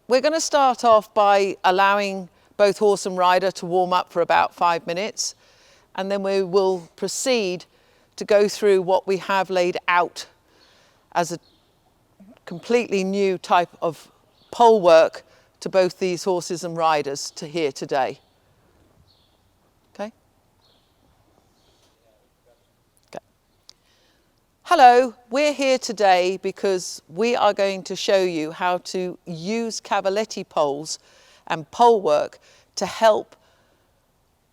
we're going to start off by allowing both horse and rider to warm up for about 5 minutes, and then we will proceed to go through what we have laid out as a completely new type of pole work to both these horses and riders to here today. Okay? Okay. Hello, we're here today because we are going to show you how to use Cavalletti poles and pole work to help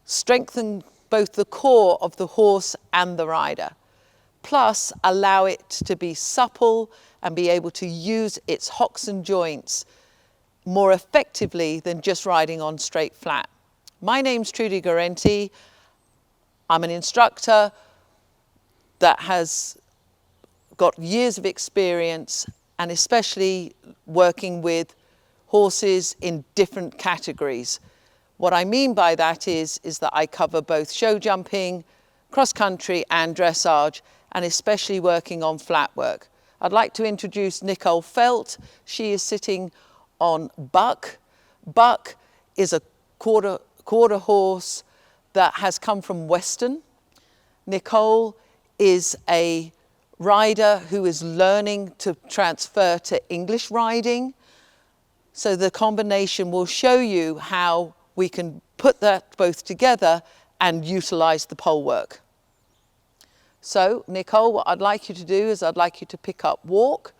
strengthen both the core of the horse and the rider, plus allow it to be supple and be able to use its hocks and joints more effectively than just riding on straight flat. My name's Trudy Garenti. I'm an instructor that has got years of experience, and especially working with horses in different categories. What I mean by that is that I cover both show jumping, cross country and dressage, and especially working on flat work. I'd like to introduce Nicole Felt. She is sitting on Buck. Buck is a quarter horse that has come from Western. Nicole is a rider who is learning to transfer to English riding. So the combination will show you how we can put that both together and utilize the pole work. So Nicole, what I'd like you to do is I'd like you to pick up walk.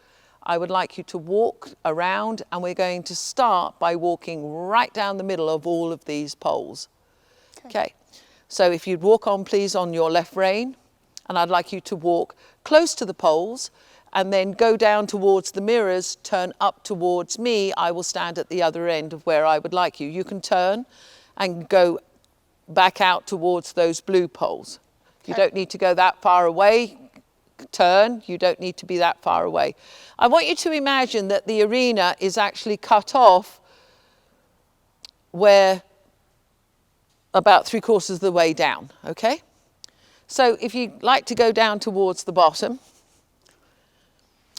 I would like you to walk around, and we're going to start by walking right down the middle of all of these poles. Okay. So if you'd walk on please on your left rein, and I'd like you to walk close to the poles and then go down towards the mirrors, turn up towards me. I will stand at the other end of where I would like you. You can turn and go back out towards those blue poles. Okay. You don't need to go that far away. Turn, you don't need to be that far away. I want you to imagine that the arena is actually cut off where about 3/4 of the way down, okay? So if you'd like to go down towards the bottom,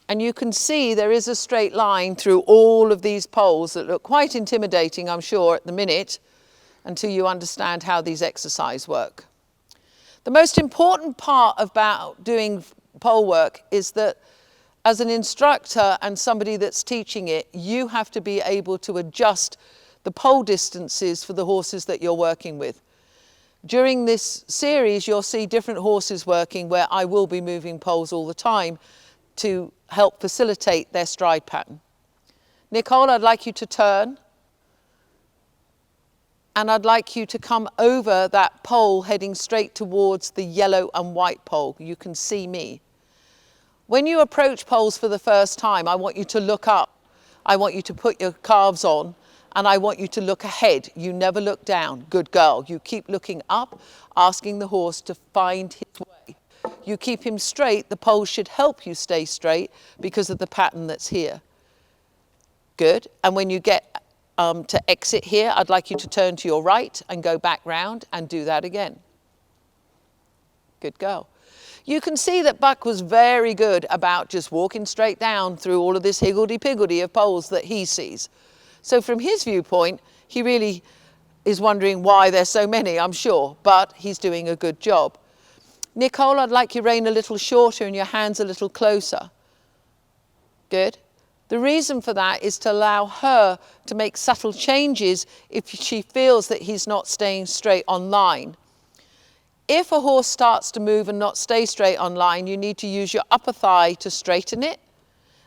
and you can see there is a straight line through all of these poles that look quite intimidating, I'm sure, at the minute, until you understand how these exercises work. The most important part about doing pole work is that as an instructor and somebody that's teaching it, you have to be able to adjust the pole distances for the horses that you're working with. During this series, you'll see different horses working where I will be moving poles all the time to help facilitate their stride pattern. Nicole, I'd like you to turn, and I'd like you to come over that pole heading straight towards the yellow and white pole. You can see me. When you approach poles for the first time, I want you to look up. I want you to put your calves on, and I want you to look ahead. You never look down. Good girl. You keep looking up, asking the horse to find his way. You keep him straight. The pole should help you stay straight because of the pattern that's here. Good. And when you get to exit here, I'd like you to turn to your right and go back round and do that again. Good girl. You can see that Buck was very good about just walking straight down through all of this higgledy-piggledy of poles that he sees. So from his viewpoint, he really is wondering why there's so many, I'm sure, but he's doing a good job. Nicole, I'd like your rein a little shorter and your hands a little closer. Good. The reason for that is to allow her to make subtle changes if she feels that he's not staying straight on line. If a horse starts to move and not stay straight on line, you need to use your upper thigh to straighten it,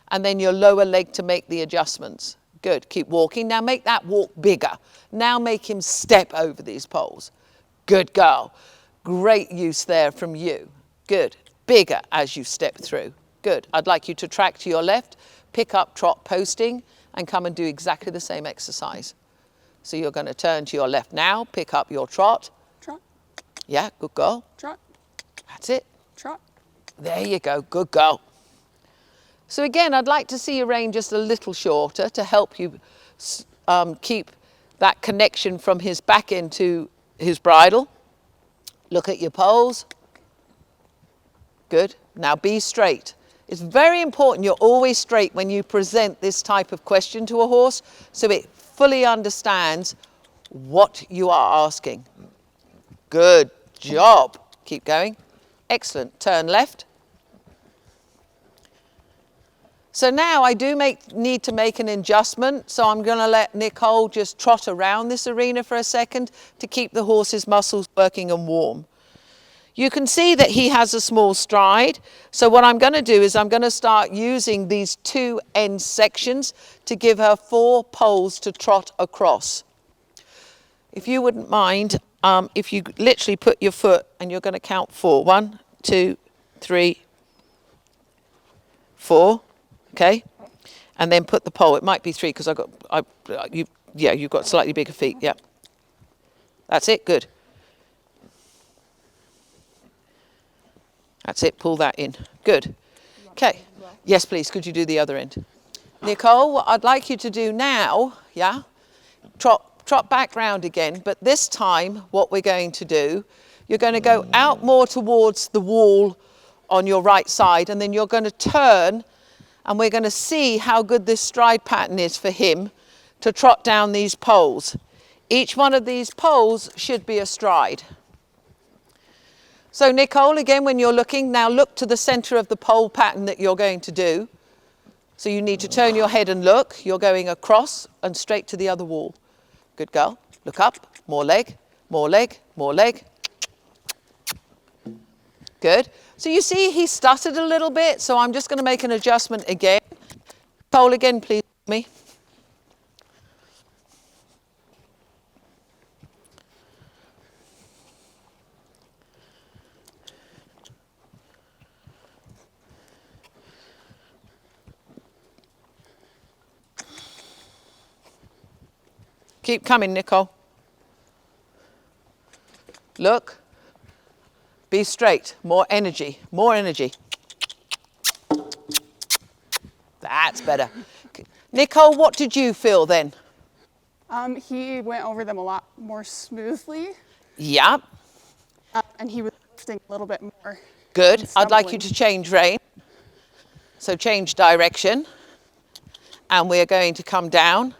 and then your lower leg to make the adjustments. Good. Keep walking. Now make that walk bigger. Now make him step over these poles. Good girl. Great use there from you. Good. Bigger as you step through. Good. I'd like you to track to your left, pick up trot posting, and come and do exactly the same exercise. So you're going to turn to your left now, pick up your trot. Trot. Yeah, good girl. Trot. That's it. Trot. There you go. Good girl. So again, I'd like to see your rein just a little shorter to help you keep that connection from his back end to his bridle. Look at your poles. Good. Now be straight. It's very important you're always straight when you present this type of question to a horse so it fully understands what you are asking. Good job. Keep going. Excellent. Turn left. So now I do need to make an adjustment, so I'm going to let Nicole just trot around this arena for a second to keep the horse's muscles working and warm. You can see that he has a small stride, so what I'm going to do is I'm going to start using these two end sections to give her 4 poles to trot across. If you wouldn't mind, if you literally put your foot and you're going to count 4. 1, 2, 3, 4. Okay, and then put the pole. It might be 3 because you've got slightly bigger feet. Yeah, that's it. Good. That's it. Pull that in. Good. Okay. Yes, please. Could you do the other end, Nicole? What I'd like you to do now, yeah, trot back round again. But this time, what we're going to do, you're going to go out more towards the wall on your right side, and then you're going to turn. And we're going to see how good this stride pattern is for him to trot down these poles. Each one of these poles should be a stride. So Nicole, again, when you're looking, now look to the center of the pole pattern that you're going to do. So you need to turn your head and look. You're going across and straight to the other wall. Good girl. Look up. More leg, more leg, more leg. Good. So you see he stuttered a little bit, so I'm just going to make an adjustment again. Pole again, please, me. Keep coming, Nicole. Look. Be straight. More energy. More energy. That's better. Nicole, what did you feel then? He went over them a lot more smoothly. Yeah. And he was lifting a little bit more. Good. I'd like you to change rein. So change direction. And we're going to come down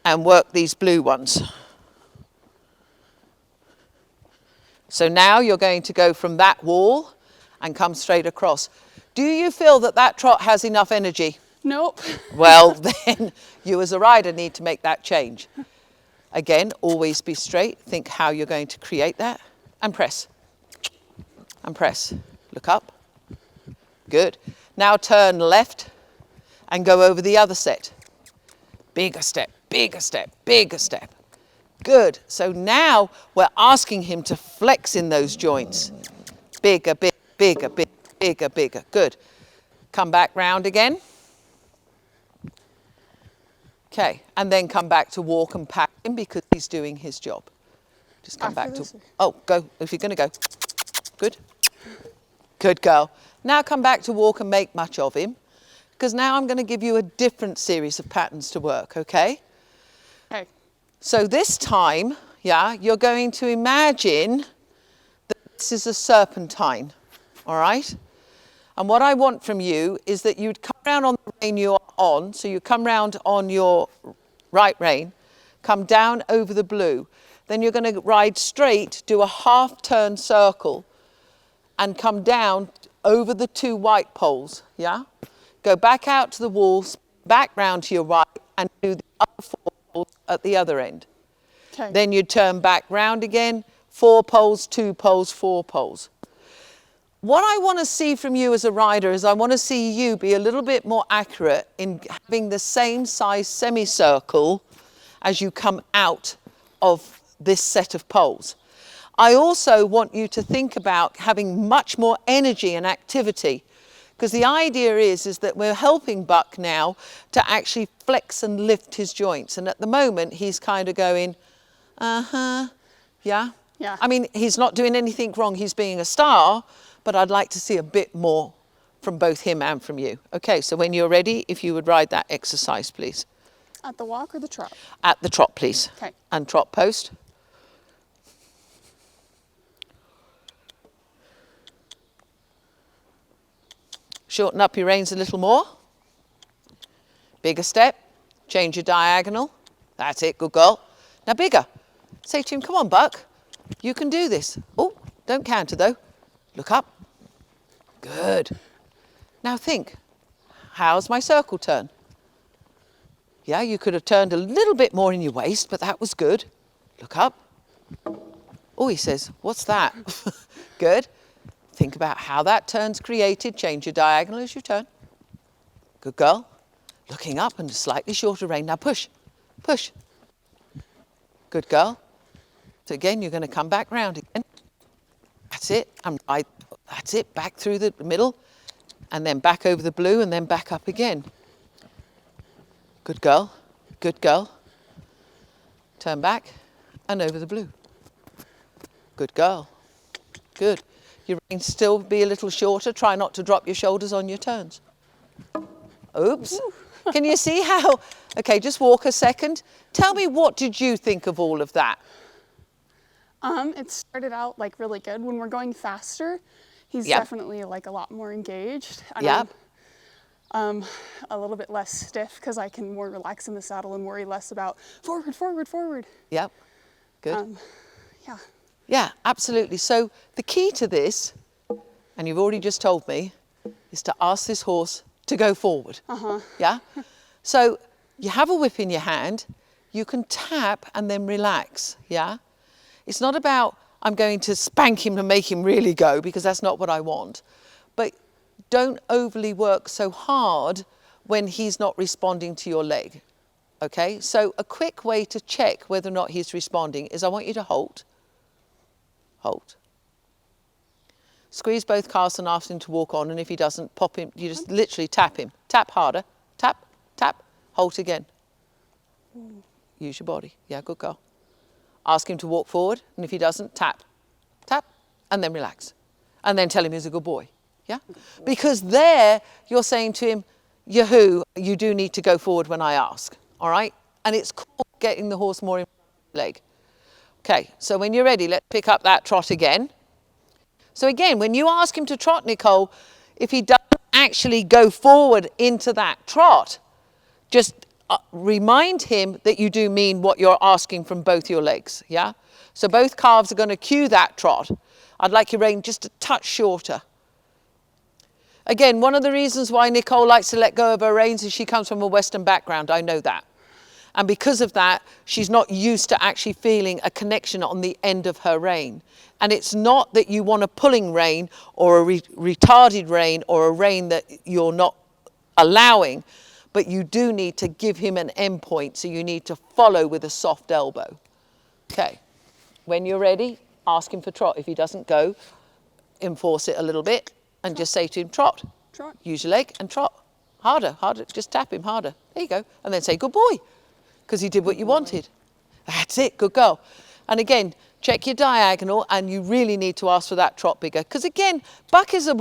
and work these blue ones. So now you're going to go from that wall and come straight across. Do you feel that that trot has enough energy? Nope. Well, then you as a rider need to make that change. Again, always be straight. Think how you're going to create that. And press. And press. Look up. Good. Now turn left and go over the other set. Bigger step, bigger step, bigger step. Good. So now we're asking him to flex in those joints. Bigger, bigger, bigger, bigger, bigger, bigger. Good. Come back round again. Okay. And then come back to walk and pack him because he's doing his job. Just come back to... Oh, go. If you're going to go. Good. Good girl. Now come back to walk and make much of him because now I'm going to give you a different series of patterns to work, okay? Okay. So this time, yeah, you're going to imagine that this is a serpentine, all right? And what I want from you is that you'd come round on the rein you're on, so you come round on your right rein, come down over the blue. Then you're going to ride straight, do a half-turn circle, and come down over the 2 white poles, yeah? Go back out to the walls, back round to your right, and do the other 4 poles at the other end. Okay. Then you turn back round again, 4 poles, 2 poles, 4 poles. What I want to see from you as a rider is I want to see you be a little bit more accurate in having the same size semicircle as you come out of this set of poles. I also want you to think about having much more energy and activity because the idea is that we're helping Buck now to actually flex and lift his joints. And at the moment, he's kind of going, yeah. Yeah. I mean, he's not doing anything wrong. He's being a star, but I'd like to see a bit more from both him and from you. Okay, so when you're ready, if you would ride that exercise, please. At the walk or the trot? At the trot, please. Okay. And trot post. Shorten up your reins a little more. Bigger step. Change your diagonal. That's it, good girl. Now bigger. Say to him, come on, Buck. You can do this. Oh, don't canter though. Look up. Good. Now think, how's my circle turn? Yeah, you could have turned a little bit more in your waist, but that was good. Look up. Oh, he says, what's that? Good. Think about how that turn's created. Change your diagonal as you turn. Good girl. Looking up and a slightly shorter rein. Now push, push. Good girl. So again, you're going to come back round again. That's it. That's it. Back through the middle and then back over the blue and then back up again. Good girl. Good girl. Turn back and over the blue. Good girl. Good. Your reins still be a little shorter. Try not to drop your shoulders on your turns. Oops. Can you see how? Okay, just walk a second. Tell me, what did you think of all of that? It started out like really good. When we're going faster, he's Yep. definitely like a lot more engaged. And Yep. I'm a little bit less stiff because I can more relax in the saddle and worry less about forward, forward, forward. Yep. Good. Yeah. Yeah, absolutely. So the key to this, and you've already just told me, is to ask this horse to go forward. Yeah? So you have a whip in your hand, you can tap and then relax. Yeah? It's not about, I'm going to spank him to make him really go, because that's not what I want. But don't overly work so hard when he's not responding to your leg. Okay? So a quick way to check whether or not he's responding is I want you to hold. Hold. Squeeze both calves and ask him to walk on, and if he doesn't, pop him, you just literally tap him. Tap harder. Tap, tap, halt again. Use your body. Yeah, good girl. Ask him to walk forward, and if he doesn't, tap, tap, and then relax. And then tell him he's a good boy. Yeah? Because there you're saying to him, Yahoo, you do need to go forward when I ask. All right? And it's called getting the horse more in the leg. Okay, so when you're ready, let's pick up that trot again. So again, when you ask him to trot, Nicole, if he doesn't actually go forward into that trot, just remind him that you do mean what you're asking from both your legs, yeah? So both calves are going to cue that trot. I'd like your rein just a touch shorter. Again, one of the reasons why Nicole likes to let go of her reins is she comes from a Western background, I know that. And because of that, she's not used to actually feeling a connection on the end of her rein. And it's not that you want a pulling rein or a retarded rein or a rein that you're not allowing, but you do need to give him an end point, so you need to follow with a soft elbow. Okay, when you're ready, ask him for trot. If he doesn't go, enforce it a little bit and just say to him, trot. Trot. Use your leg and trot. Harder, harder, just tap him harder. There you go. And then say, good boy, because he did what you wanted. That's it, good girl. And again, check your diagonal, and you really need to ask for that trot bigger. Because again, Buck is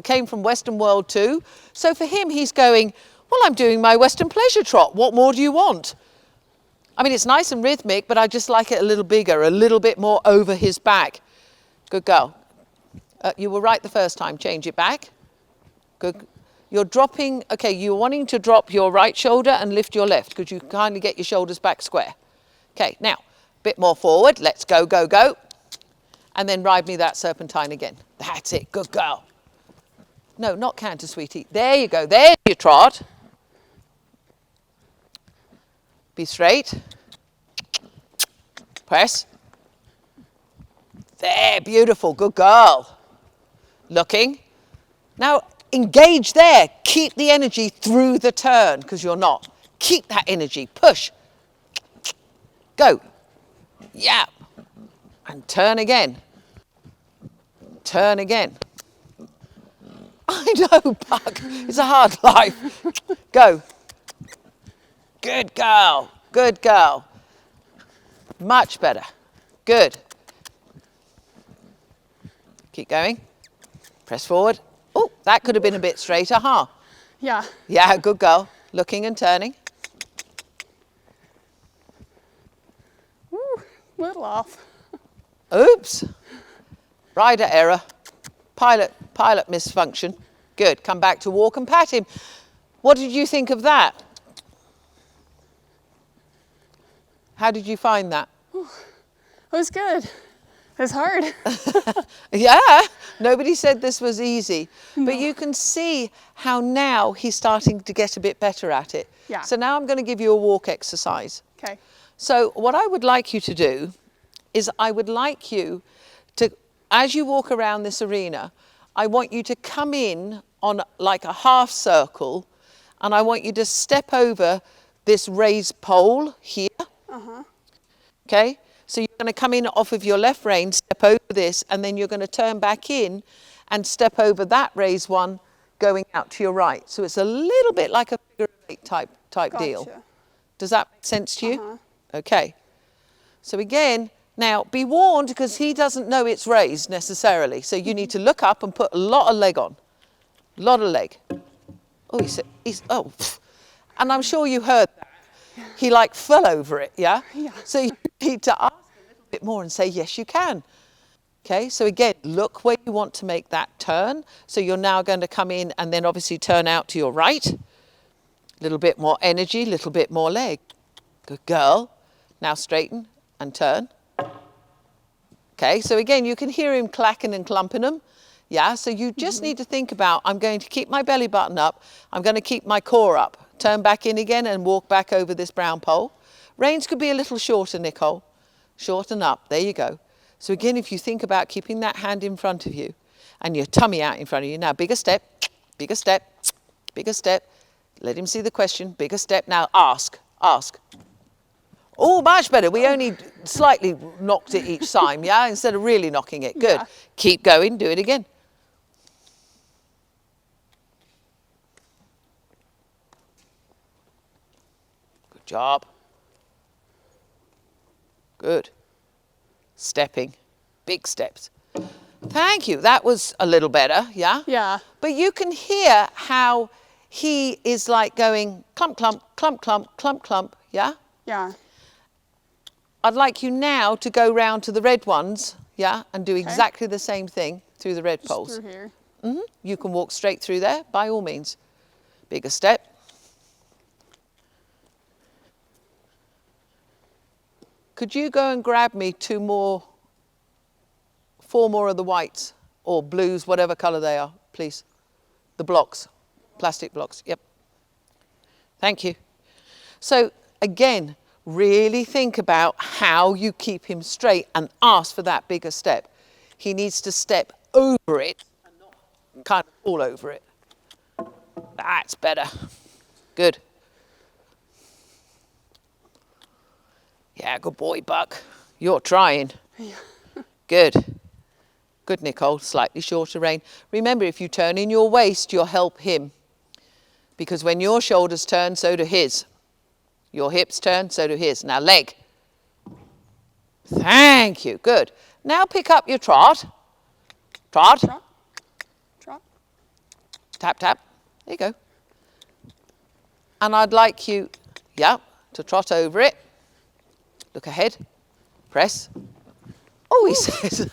came from Western world too. So for him, he's going, well, I'm doing my Western pleasure trot. What more do you want? I mean, it's nice and rhythmic, but I just like it a little bigger, a little bit more over his back. Good girl. You were right the first time. Change it back. Good. You're dropping, okay, you're wanting to drop your right shoulder and lift your left. Could you kindly get your shoulders back square? Okay, now, a bit more forward. Let's go, go, go. And then ride me that serpentine again. That's it, good girl. No, not canter, sweetie. There you go, there's your trot. Be straight. Press. There, beautiful, good girl. Looking. Now, engage there. Keep the energy through the turn, because you're not. Keep that energy. Push. Go. Yeah. And turn again. Turn again. I know, Buck. It's a hard life. Go. Good girl. Good girl. Much better. Good. Keep going. Press forward. Oh, that could have been a bit straighter, huh? Yeah. Yeah, good girl. Looking and turning. Woo, little off. Oops. Rider error. Pilot misfunction. Good. Come back to walk and pat him. What did you think of that? How did you find that? It was good. It was hard. Yeah, nobody said this was easy. No. But you can see how now he's starting to get a bit better at it. Yeah. So now I'm going to give you a walk exercise. Okay. So what I would like you to do is I would like you to, as you walk around this arena, I want you to come in on like a half circle, and I want you to step over this raised pole here. Okay? So you're going to come in off of your left rein, step over this, and then you're going to turn back in and step over that raised one going out to your right. So it's a little bit like a figure of eight type Gotcha. deal. Does that make sense to you? Okay. So again, now be warned, because he doesn't know it's raised necessarily. So you need to look up and put a lot of leg on. A lot of leg. Oh, oh. And I'm sure you heard that. He like fell over it, yeah? Yeah. So you need to ask a little bit more and say, yes, you can. Okay, so again, look where you want to make that turn. So you're now going to come in and then obviously turn out to your right. A little bit more energy, a little bit more leg. Good girl. Now straighten and turn. Okay, so again, you can hear him clacking and clumping them. Yeah, so you just need to think about, I'm going to keep my belly button up. I'm going to keep my core up. Turn back in again and walk back over this brown pole. Reins could be a little shorter, Nicole. Shorten up. There you go. So again, if you think about keeping that hand in front of you and your tummy out in front of you. Now, bigger step, bigger step, bigger step. Let him see the question. Bigger step. Now, ask. Oh, much better. We only slightly knocked it each time, yeah? Instead of really knocking it. Good. Yeah. Keep going. Do it again. Good job. Good. Stepping. Big steps. Thank you. That was a little better, yeah? Yeah. But you can hear how he is like going clump, clump, clump, clump, clump, clump, yeah? Yeah. I'd like you now to go round to the red ones, yeah, and do exactly the same thing through the red poles. Through here. You can walk straight through there, by all means. Bigger step. Could you go and grab me 4 more of the whites or blues, whatever colour they are, please? The blocks, plastic blocks, yep. Thank you. So again, really think about how you keep him straight and ask for that bigger step. He needs to step over it and not kind of all over it. That's better. Good. Yeah, good boy, Buck. You're trying. Yeah. Good. Good, Nicole. Slightly shorter rein. Remember, if you turn in your waist, you'll help him. Because when your shoulders turn, so do his. Your hips turn, so do his. Now, leg. Thank you. Good. Now pick up your trot. Trot. Trot. Trot. Tap, tap. There you go. And I'd like you, to trot over it. Look ahead. Press. Oh, he says,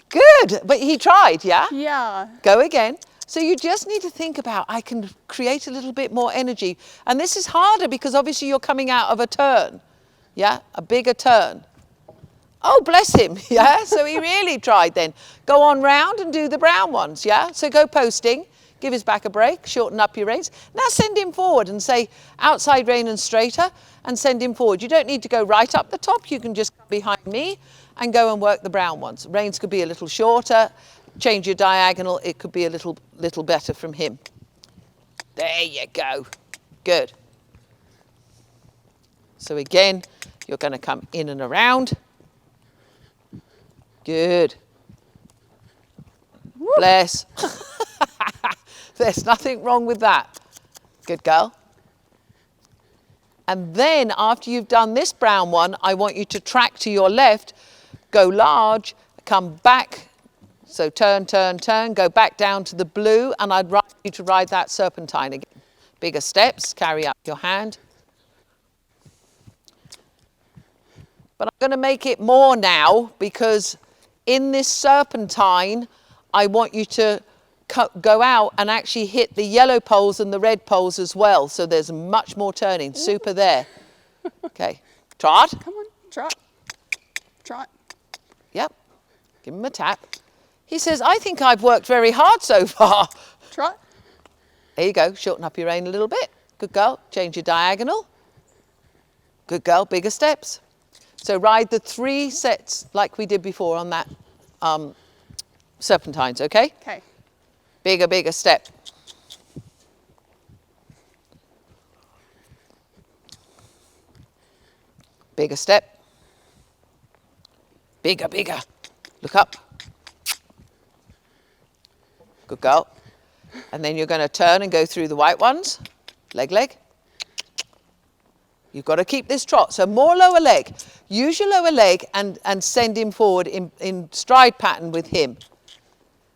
good. But he tried, yeah? Yeah. Go again. So you just need to think about, I can create a little bit more energy. And this is harder because obviously you're coming out of a turn. Yeah, a bigger turn. Oh, bless him, yeah? So he really tried then. Go on round and do the brown ones, yeah? So go posting, give his back a break, shorten up your reins. Now send him forward and say outside rein and straighter and send him forward. You don't need to go right up the top. You can just come behind me and go and work the brown ones. Reins could be a little shorter. Change your diagonal. It could be a little better from him. There you go. Good. So again, you're going to come in and around. Good. Woo. Bless. There's nothing wrong with that. Good girl. And then after you've done this brown one, I want you to track to your left, go large, come back. So turn, turn, turn, go back down to the blue, and I'd like you to ride that serpentine again. Bigger steps, carry up your hand. But I'm going to make it more now because in this serpentine, I want you to go out and actually hit the yellow poles and the red poles as well. So there's much more turning. Super there. Okay, trot. Come on, trot. Trot. Yep, give him a tap. He says, I think I've worked very hard so far. Trot. There you go, shorten up your rein a little bit. Good girl, change your diagonal. Good girl, bigger steps. So ride the 3 sets like we did before on that Serpentines, okay? Okay. Bigger step. Bigger step. Bigger. Look up. Good girl. And then you're going to turn and go through the white ones. Leg. You've got to keep this trot. So more lower leg. Use your lower leg and send him forward in stride pattern with him.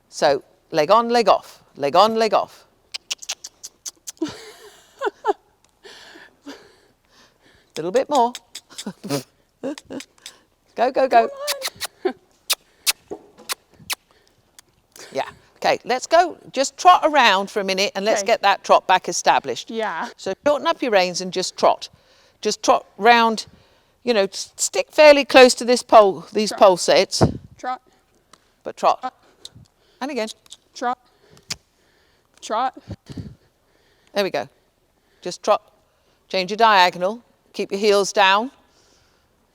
So leg on, leg off. Leg on, leg off. Little bit more. Go. Yeah. Okay, let's go. Just trot around for a minute and let's get that trot back established. Yeah. So shorten up your reins and just trot. Just trot round, you know, stick fairly close to this pole, these pole sets. Trot. But trot. And again. Trot. Trot. There we go. Just trot. Change your diagonal. Keep your heels down.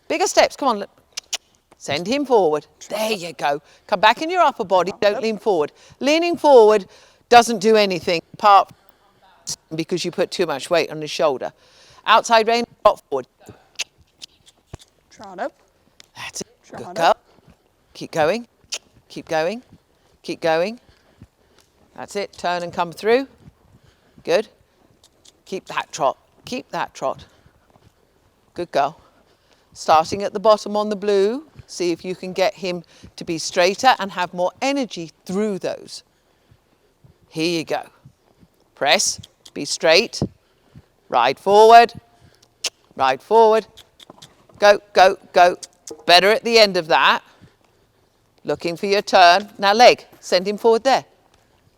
Bigger steps. Come on. Send him forward. There you go. Come back in your upper body. Don't lean forward. Leaning forward doesn't do anything apart from because you put too much weight on his shoulder. Outside rein, trot forward. Trot up. That's it. Trot Good up. girl. Keep going. Keep going. Keep going. That's it. Turn and come through. Good. Keep that trot. Keep that trot. Good girl. Starting at the bottom on the blue, see if you can get him to be straighter and have more energy through those. Here you go. Press, be straight, ride forward, go. Better at the end of that. Looking for your turn. Now leg, send him forward there.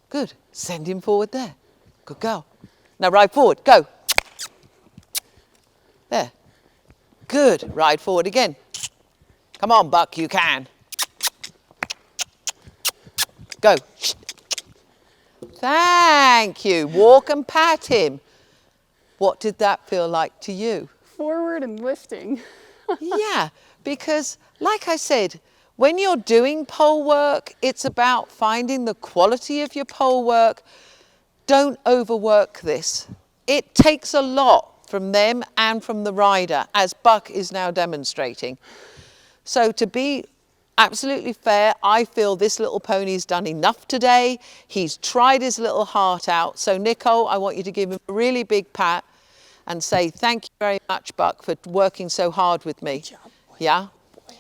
Good, send him forward there. Good girl. Now ride forward, go. There. Good. Ride forward again. Come on, Buck, you can. Go. Thank you. Walk and pat him. What did that feel like to you? Forward and lifting. Yeah, because like I said, when you're doing pole work, it's about finding the quality of your pole work. Don't overwork this. It takes a lot from them and from the rider, as Buck is now demonstrating. So to be absolutely fair, I feel this little pony's done enough today. He's tried his little heart out. So Nicole, I want you to give him a really big pat and say, thank you very much, Buck, for working so hard with me. Good job, boy. Yeah? Boy.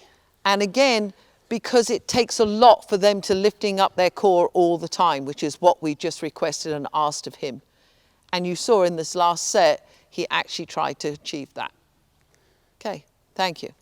And again, because it takes a lot for them to lifting up their core all the time, which is what we just requested and asked of him. And you saw in this last set, he actually tried to achieve that. Okay, thank you.